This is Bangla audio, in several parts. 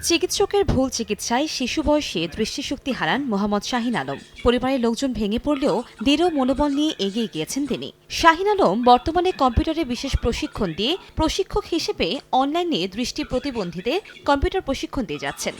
চিকিৎসকের ভুল চিকিৎসায় শিশু বয়সে দৃষ্টিশক্তি হারান মোহাম্মদ শাহিন আলম। পরিবারের লোকজন ভেঙে পড়লেও দৃঢ় মনোবল নিয়ে এগিয়ে গিয়েছেন তিনি। শাহিন আলম বর্তমানে কম্পিউটারে বিশেষ প্রশিক্ষণ দিয়ে প্রশিক্ষক হিসেবে অনলাইনে দৃষ্টি প্রতিবন্ধীদের কম্পিউটার প্রশিক্ষণ দিয়ে যাচ্ছেন।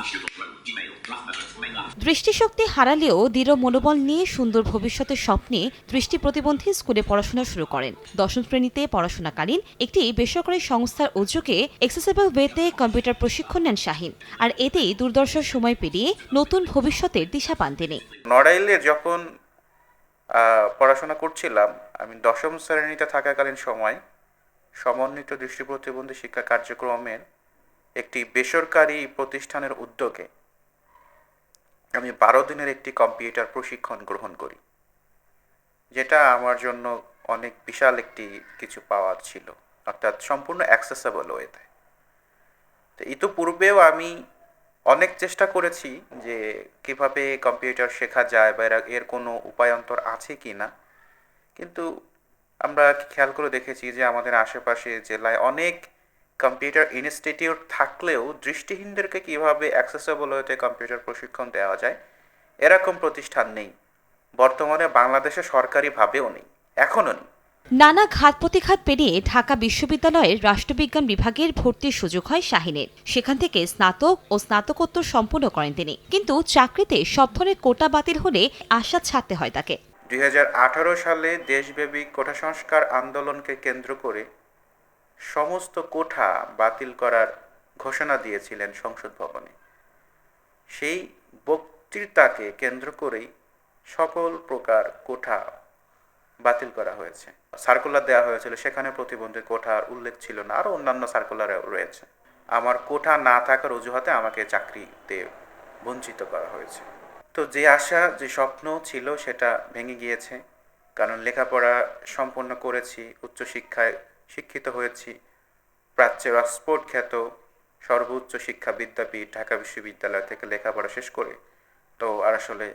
দৃষ্টিশক্তি হারালেও দৃঢ় মনোবল নিয়ে সুন্দর ভবিষ্যতের স্বপ্নে দৃষ্টি প্রতিবন্ধী স্কুলে পড়াশোনা শুরু করেন। 10ম শ্রেণীতে পড়াশোনাকালীন একটি বেসরকারি সংস্থার উদ্যোগে অ্যাক্সেসিবল ওয়েতে কম্পিউটার প্রশিক্ষণ নেন শাহিন। আর এতেই দুর্দশার সময় পেরিয়ে নতুন ভবিষ্যতের দিশা পান তিনি। নড়াইলে যখন পড়াশোনা করছিলাম, আমি 10ম শ্রেণীতে থাকাকালীন সময় সমন্বিত দৃষ্টি প্রতিবন্ধী শিক্ষা কার্যক্রমের একটি বেসরকারি প্রতিষ্ঠানের উদ্যোগে আমি 12 দিনের একটি কম্পিউটার প্রশিক্ষণ গ্রহণ করি, যেটা আমার জন্য অনেক বিশাল একটি কিছু পাওয়ার ছিল, অর্থাৎ সম্পূর্ণ অ্যাক্সেসেবল ওয়েতে। তো ইতিপূর্বেও আমি অনেক চেষ্টা করেছি যে কিভাবে কম্পিউটার শেখা যায় বা এর কোনো উপায়ান্তর আছে কি না, কিন্তু আমরা খেয়াল করে দেখেছি যে আমাদের আশেপাশে জেলায় অনেক কম্পিউটার ইনস্টিটিউট থাকলেও দৃষ্টিহীনদেরকে কিভাবে অ্যাক্সেসেবল ওয়েতে কম্পিউটার প্রশিক্ষণ দেওয়া যায় এরকম প্রতিষ্ঠান নেই। বর্তমানে বাংলাদেশে সরকারিভাবেও নেই, এখনও নেই। নানা ঘাত প্রতিঘাত পেরিয়ে ঢাকা বিশ্ববিদ্যালয়ের রাষ্ট্রবিজ্ঞান বিভাগের ভর্তির সুযোগ হয় শাহিনের। সেখান থেকে স্নাতক ও স্নাতকোত্তর সম্পূর্ণ করেন তিনি। কিন্তু চাকরিতে সব ধরনের কোটা বাতিল হলে আশা ছাড়তে হয় তাকে। 2018 সালে দেশব্যাপী কোটা সংস্কার আন্দোলনকে কেন্দ্র করে সমস্ত কোঠা বাতিল করার ঘোষণা দিয়েছিলেন সংসদ ভবনে। সেই বক্তৃতাকে কেন্দ্র করেই সকল প্রকার কোঠা বাতিল করা হয়েছে। সার্কুলার দেওয়া হয়েছিল, সেখানে প্রতিবন্ধী কোঠার উল্লেখ ছিল না, আরও অন্যান্য সার্কুলারে রয়েছে। আমার কোঠা না থাকার অজুহাতে আমাকে চাকরিতে বঞ্চিত করা হয়েছে। তো যে আশা, যে স্বপ্ন ছিল সেটা ভেঙে গিয়েছে, কারণ লেখাপড়া সম্পন্ন করেছি, উচ্চশিক্ষায় শিক্ষিত হয়েছি, প্রাচ্যের অক্সফোর্ড খ্যাত সর্বোচ্চ শিক্ষা বিদ্যাপীঠ ঢাকা বিশ্ববিদ্যালয় থেকে লেখাপড়া শেষ করে তো আর আসলে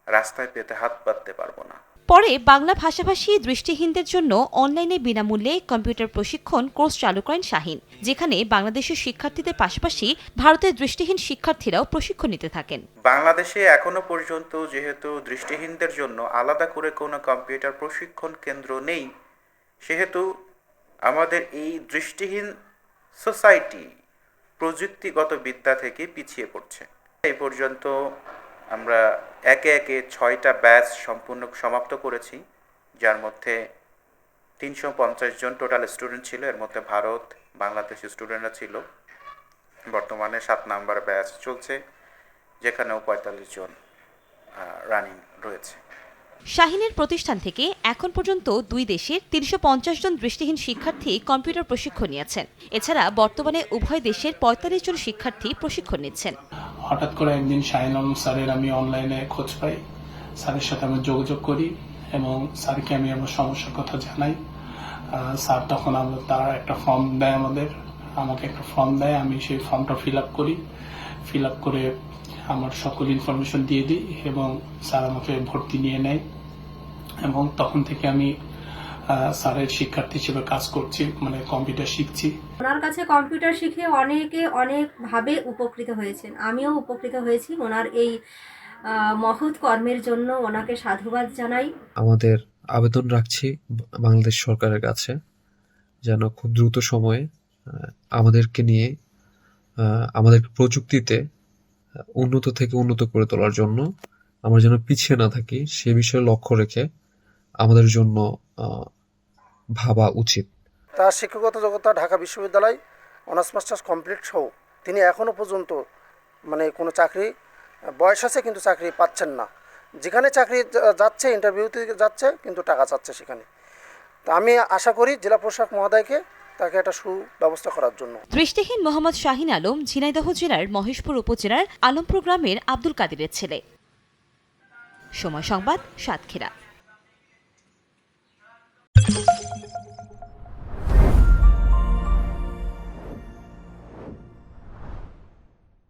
রাস্তায় পেতে হাত পাততে পারবো না। পরে বাংলা ভাষাভাষী দৃষ্টিহীনদের জন্য অনলাইনে বিনামূল্যে কম্পিউটার প্রশিক্ষণ কোর্স চালু করেন শাহিন, যেখানে বাংলাদেশের শিক্ষার্থীদের পাশাপাশি ভারতের দৃষ্টিহীন শিক্ষার্থীরাও প্রশিক্ষণ নিতে থাকেন। বাংলাদেশে এখনো পর্যন্ত যেহেতু দৃষ্টিহীনদের জন্য আলাদা করে কোনো কম্পিউটার প্রশিক্ষণ কেন্দ্র নেই, সেহেতু আমাদের এই দৃষ্টিহীন সোসাইটি প্রযুক্তিগত বিদ্যা থেকে পিছিয়ে পড়ছে। এই পর্যন্ত আমরা একে একে 6টা ব্যাচ সম্পূর্ণ সমাপ্ত করেছি, যার মধ্যে 350 জন টোটাল স্টুডেন্ট ছিল। এর মধ্যে ভারত, বাংলাদেশি স্টুডেন্টরা ছিল। বর্তমানে 7 নাম্বার ব্যাচ চলছে, যেখানেও 45 জন রানিং রয়েছে। শাহিনের প্রতিষ্ঠান থেকে এখন পর্যন্ত 2 দেশের 350 জন দৃষ্টিহীন শিক্ষার্থী কম্পিউটার প্রশিক্ষণ নিয়েছেন। এছাড়া বর্তমানে উভয় দেশের 45 জন শিক্ষার্থী প্রশিক্ষণ নিচ্ছেন। হঠাৎ করে একদিন শাহিন আলম স্যারের আমি অনলাইনে খোঁজ পাই, স্যারের সাথে আমি যোগাযোগ করি এবং স্যারকে আমি আমার সমস্যার কথা জানাই। স্যার তখন তারা একটা ফর্ম দেয়, আমাকে একটা ফর্ম দেয়, আমি সেই ফর্মটা ফিল আপ করে আমার সকল ইনফরমেশন দিয়ে দিই এবং স্যার আমাকে ভর্তি নিয়ে নেয় এবং তখন থেকে আমি স্যারের শিক্ষার্থী হিসেবে কাজ করছি, মানে কম্পিউটার শিখছি। ওনার কাছে কম্পিউটার শিখে অনেকে অনেকভাবে উপকৃত হয়েছেন, আমিও উপকৃত হয়েছি। ওনার এই মহৎ কর্মের জন্য ওনাকে সাধুবাদ জানাই। আমাদের আবেদন রাখছি বাংলাদেশ সরকারের কাছে যেন খুব দ্রুত সময়ে আমাদেরকে নিয়ে আমাদের প্রযুক্তিতে উন্নত থেকে উন্নত করে তোলার জন্য আমরা যেন পিছিয়ে না থাকি, সে বিষয়ে লক্ষ্য রেখে আমাদের জন্য ভাবা উচিত। তার শিক্ষকতা যোগ্যতা ঢাকা বিশ্ববিদ্যালয় অনার্স মাস্টার্স কমপ্লিট সহ তিনি এখনও পর্যন্ত মানে কোনো চাকরি, বয়স আছে কিন্তু চাকরি পাচ্ছেন না। যেখানে চাকরি যাচ্ছে, ইন্টারভিউতে যাচ্ছে, কিন্তু টাকা চাচ্ছে সেখানে। তা আমি আশা করি জেলা প্রশাসক মহোদয়কে তাকে একটা সুব্যবস্থা করার জন্য। দৃষ্টিহীন মোহাম্মদ শাহিন আলম ঝিনাইদহ জেলার মহেশপুর উপজেলার আলমপুর গ্রামের আব্দুল কাদিরের ছেলে। সময় সংবাদ, সাতক্ষীরা।